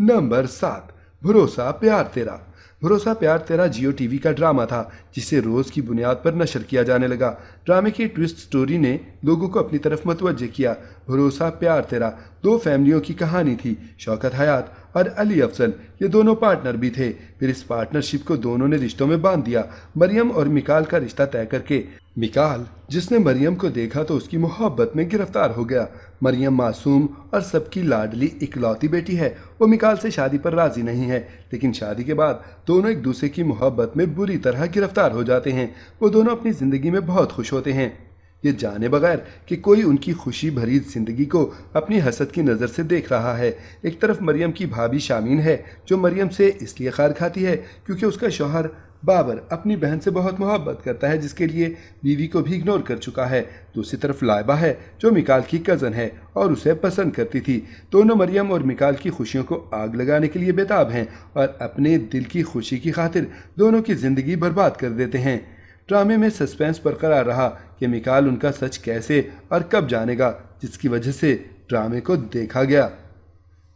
Number 7, भरोसा प्यार तेरा। भरोसा प्यार तेरा जियो टीवी का ड्रामा था जिसे रोज की बुनियाद पर नशर किया जाने लगा। ड्रामे की ट्विस्ट स्टोरी ने लोगों को अपनी तरफ मुतवज्जे किया। भरोसा प्यार तेरा दो फैमिलियों की कहानी थी। शौकत हयात और अली अफजल ये दोनों पार्टनर भी थे। फिर इस पार्टनरशिप को दोनों ने रिश्तों में बांध दिया। मरियम और मिकाल का रिश्ता तय करके मिकाल जिसने मरियम को देखा तो उसकी मोहब्बत में गिरफ्तार हो गया। मरियम मासूम और सबकी लाडली इकलौती बेटी है। वो मिकाल से शादी पर राजी नहीं है, लेकिन शादी के बाद दोनों एक दूसरे की मोहब्बत में बुरी तरह गिरफ्तार हो जाते हैं। वो दोनों अपनी जिंदगी में बहुत खुश होते हैं, ये जाने बगैर कि कोई उनकी खुशी भरी जिंदगी को अपनी हसद की नज़र से देख रहा है। एक तरफ मरियम की भाभी शामीन है जो मरियम से इसलिए खार खाती है क्योंकि उसका शौहर बाबर अपनी बहन से बहुत मोहब्बत करता है, जिसके लिए बीवी को भी इग्नोर कर चुका है। दूसरी तरफ लाइबा है जो मिकाल की कज़न है और उसे पसंद करती थी। दोनों मरियम और मिकाल की खुशियों को आग लगाने के लिए बेताब हैं और अपने दिल की खुशी की खातिर दोनों की ज़िंदगी बर्बाद कर देते हैं। ड्रामे में सस्पेंस बरकरार रहा कि मिकाल उनका सच कैसे और कब जानेगा, जिसकी वजह से ड्रामे को देखा गया।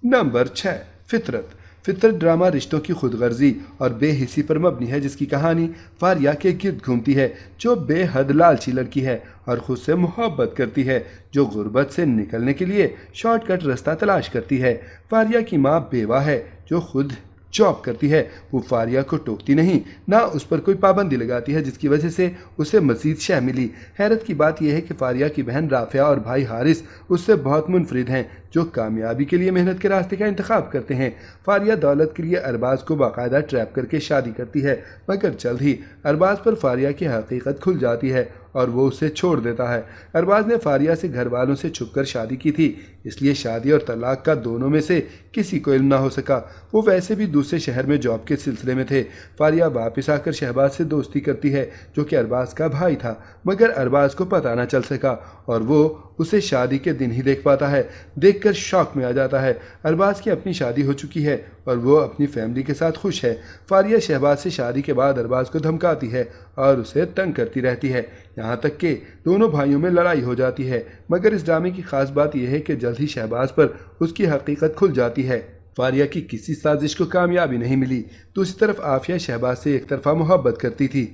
नंबर 6, फितरत। फितरत ड्रामा रिश्तों की खुदगर्जी और बेहिसी पर मबनी है, जिसकी कहानी फारिया के गिर्द घूमती है जो बेहद लालची लड़की है और खुद से मोहब्बत करती है, जो गुर्बत से निकलने के लिए शॉर्टकट रास्ता तलाश करती है। फारिया की माँ बेवा है जो खुद जॉब करती है। वो फारिया को टोकती नहीं, ना उस पर कोई पाबंदी लगाती है, जिसकी वजह से उसे मजीद शह मिली। हैरत की बात यह है कि फारिया की बहन राफिया और भाई हारिस उससे बहुत मुनफरिद हैं, जो कामयाबी के लिए मेहनत के रास्ते का इंतखाब करते हैं। फारिया दौलत के लिए अरबाज को बाकायदा ट्रैप करके शादी करती है, मगर जल्द ही अरबाज पर फारिया की हकीकत खुल जाती है और वो उसे छोड़ देता है। अरबाज ने फारिया से घर वालों से छुपकर शादी की थी, इसलिए शादी और तलाक का दोनों में से किसी को इल्म ना हो सका। वो वैसे भी दूसरे शहर में जॉब के सिलसिले में थे। फारिया वापस आकर शहबाज से दोस्ती करती है जो कि अरबाज का भाई था, मगर अरबाज को पता ना चल सका और वो उसे शादी के दिन ही देख पाता है। देखकर शौक में आ जाता है। अरबाज की अपनी शादी हो चुकी है और वो अपनी फैमिली के साथ खुश है। फारिया शहबाज से शादी के बाद अरबाज को धमकाती है और उसे तंग करती रहती है, यहाँ तक कि दोनों भाइयों में लड़ाई हो जाती है। मगर इस ड्रामे की खास बात यह है कि जल्द ही शहबाज पर उसकी हकीकत खुल जाती है। फारिया की किसी साजिश को कामयाबी नहीं मिली। दूसरी तरफ आफिया शहबाज से एक तरफा मोहब्बत करती थी।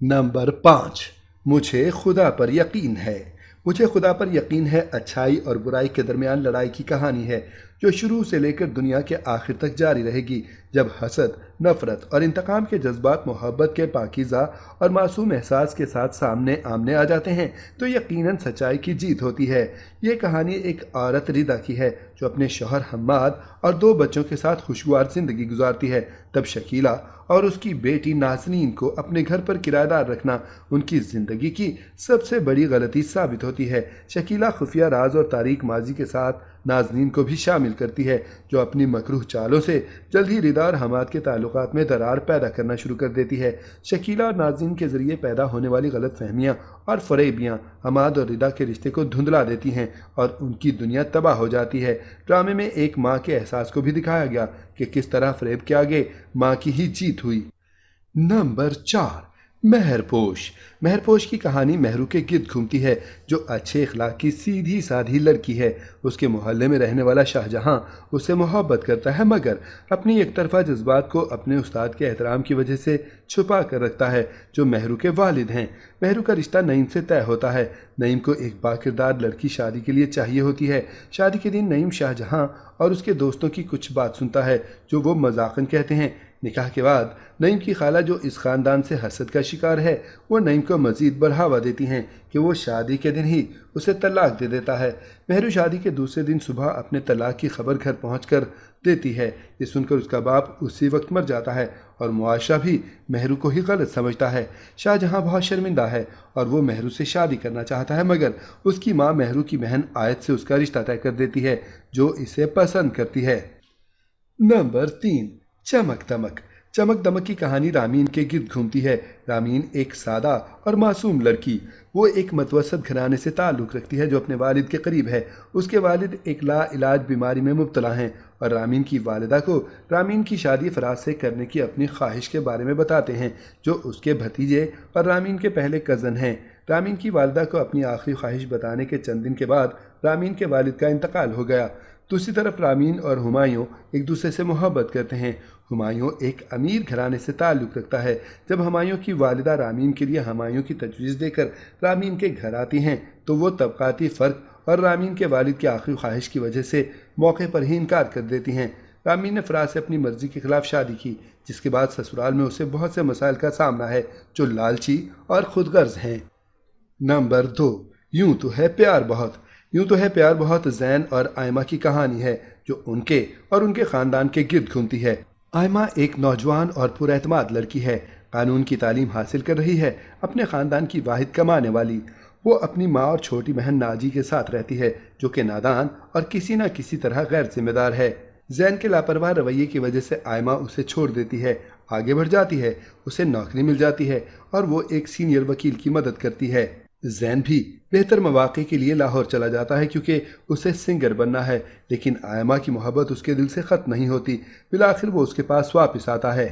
नंबर 5, मुझे खुदा पर यकीन है। मुझे खुदा पर यकीन है अच्छाई और बुराई के दरमियान लड़ाई की कहानी है जो शुरू से लेकर दुनिया के आखिर तक जारी रहेगी। जब हसद, नफरत और इंतकाम के जज्बात मोहब्बत के पाकीज़ा और मासूम एहसास के साथ सामने आमने आ जाते हैं तो यकीनन सच्चाई की जीत होती है। ये कहानी एक औरत रिदा की है जो अपने शौहर हम्माद और 2 बच्चों के साथ खुशगवार ज़िंदगी गुजारती है। तब शकीला और उसकी बेटी नाज़नीन को अपने घर पर किराएदार रखना उनकी ज़िंदगी की सबसे बड़ी गलती साबित होती है। शकीला खुफिया राज और तारीक माजी के साथ नाज़नीन को भी शामिल करती है, जो अपनी मकरूह चालों से जल्द ही रिदा और हमाद के ताल्लुकात में दरार पैदा करना शुरू कर देती है। शकीला और नाज़नीन के ज़रिए पैदा होने वाली गलत फहमियाँ और फरेबियाँ हमाद और रिदा के रिश्ते को धुंधला देती हैं और उनकी दुनिया तबाह हो जाती है। ड्रामे में एक माँ के एहसास को भी दिखाया गया कि किस तरह फरेब के आगे माँ की ही जीत हुई। नंबर 4, मेहरपोश। मेहरपोश की कहानी मेहरू के गिर्द घूमती है जो अच्छे इखलाक की सीधी साधी लड़की है। उसके मोहल्ले में रहने वाला शाहजहां उससे मोहब्बत करता है, मगर अपनी एक तरफा जज्बात को अपने उस्ताद के एहतराम की वजह से छुपा कर रखता है जो मेहरू के वालिद हैं। मेहरू का रिश्ता नईम से तय होता है। नईम को एक बाकिरदार लड़की शादी के लिए चाहिए होती है। शादी के दिन नईम शाहजहां और उसके दोस्तों की कुछ बात सुनता है जो वो मजाकन कहते हैं। निकाह के बाद नईम की खाला जो इस ख़ानदान से हसद का शिकार है वो नईम को मज़ीद बढ़ावा देती हैं कि वो शादी के दिन ही उसे तलाक दे देता है। मेहरू शादी के दूसरे दिन सुबह अपने तलाक की खबर घर पहुंचकर देती है। ये सुनकर उसका बाप उसी वक्त मर जाता है और मुआशरा भी मेहरू को ही गलत समझता है। शाहजहां बहुत शर्मिंदा है और वो मेहरू से शादी करना चाहता है, मगर उसकी माँ मेहरू की बहन आयत से उसका रिश्ता तय कर देती है जो इसे पसंद करती है। नंबर 3, चमक दमक। चमक दमक की कहानी रामीन के गिर्द घूमती है। रामीन एक सादा और मासूम लड़की, वो एक मतवसत घराने से ताल्लुक़ रखती है जो अपने वालिद के करीब है। उसके वालिद एक लाइलाज बीमारी में मुब्तला हैं और रामीन की वालिदा को रामीन की शादी फराज से करने की अपनी ख्वाहिश के बारे में बताते हैं जो उसके भतीजे और रामीन के पहले कज़न हैं। रामीन की वालिदा को अपनी आखिरी ख्वाहिश बताने के चंद दिन के बाद रामीन के वालिद का इंतकाल हो गया। दूसरी तरफ रामीन और हुमायूं एक दूसरे से मोहब्बत करते हैं। हुमायूं एक अमीर घराने से ताल्लुक़ रखता है। जब हुमायूं की वालिदा रामीन के लिए हुमायूं की तजवीज़ देकर रामीन के घर आती हैं तो वो तबक़ाती फ़र्क और रामीन के वालिद की आखिरी ख्वाहिश की वजह से मौके पर ही इनकार कर देती हैं। रामीन ने फराज से अपनी मर्ज़ी के ख़िलाफ़ शादी की, जिसके बाद ससुराल में उसे बहुत से मसाइल का सामना है जो लालची और खुदगर्ज़ हैं। नंबर 2, यूं तो है प्यार बहुत। यूं तो है प्यार बहुत ज़ैन और आयमा की कहानी है जो उनके और उनके ख़ानदान के गिर्द घूमती है। आयमा एक नौजवान और पुरएतमाद लड़की है, कानून की तालीम हासिल कर रही है, अपने ख़ानदान की वाहिद कमाने वाली। वो अपनी माँ और छोटी बहन नाजी के साथ रहती है जो कि नादान और किसी न किसी तरह गैर जिम्मेदार है। ज़ैन के लापरवाह रवैये की वजह से आयमा उसे छोड़ देती है, आगे बढ़ जाती है, उसे नौकरी मिल जाती है और वो एक सीनियर वकील की मदद करती है। ज़ैन भी बेहतर मौक़े के लिए लाहौर चला जाता है क्योंकि उसे सिंगर बनना है, लेकिन आयमा की मोहब्बत उसके दिल से ख़त्म नहीं होती। बिलाखिर वो उसके पास वापस आता है।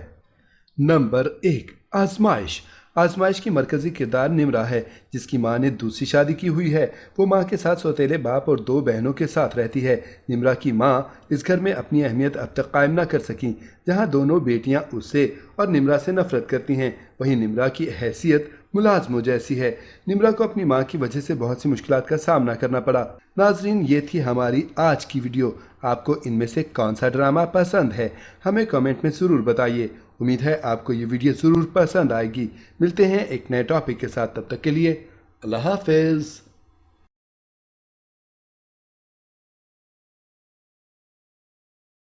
नंबर 1, आजमाइश। आजमाइश की मरकज़ी किरदार निम्रा है, जिसकी माँ ने दूसरी शादी की हुई है। वो माँ के साथ सौतेले बाप और 2 बहनों के साथ रहती है। निम्रा की माँ इस घर में अपनी अहमियत अब तक कायम न कर सकी, जहाँ दोनों बेटियाँ उससे और निम्रा से नफरत करती हैं। वहीं निम्रा की हैसियत मुलाजमों जैसी है। निम्रा को अपनी माँ की वजह से बहुत सी मुश्किलात का सामना करना पड़ा। नाजरीन, ये थी हमारी आज की वीडियो। आपको इनमें से कौन सा ड्रामा पसंद है, हमें कमेंट में ज़रूर बताइए। उम्मीद है आपको ये वीडियो ज़रूर पसंद आएगी। मिलते हैं एक नए टॉपिक के साथ, तब तक के लिए अल्लाह हाफ़िज़।